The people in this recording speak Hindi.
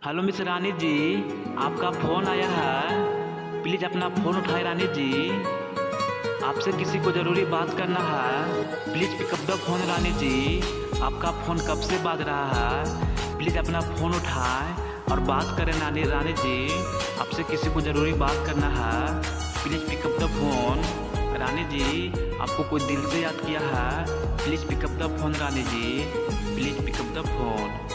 हेलो मिस रानी जी, आपका फ़ोन आया है। प्लीज़ अपना फ़ोन उठाएं रानी जी। आपसे किसी को ज़रूरी बात करना है। Please pick up the phone Rani जी। आपका फ़ोन कब से बाज रहा है। प्लीज़ अपना फ़ोन उठाएं और बात करें रानी जी। आपसे किसी को ज़रूरी बात करना है। Please pick up the phone Rani ji. आपको कोई दिल से याद किया है। Please pick up the phone Rani ji. Please pick up the phone.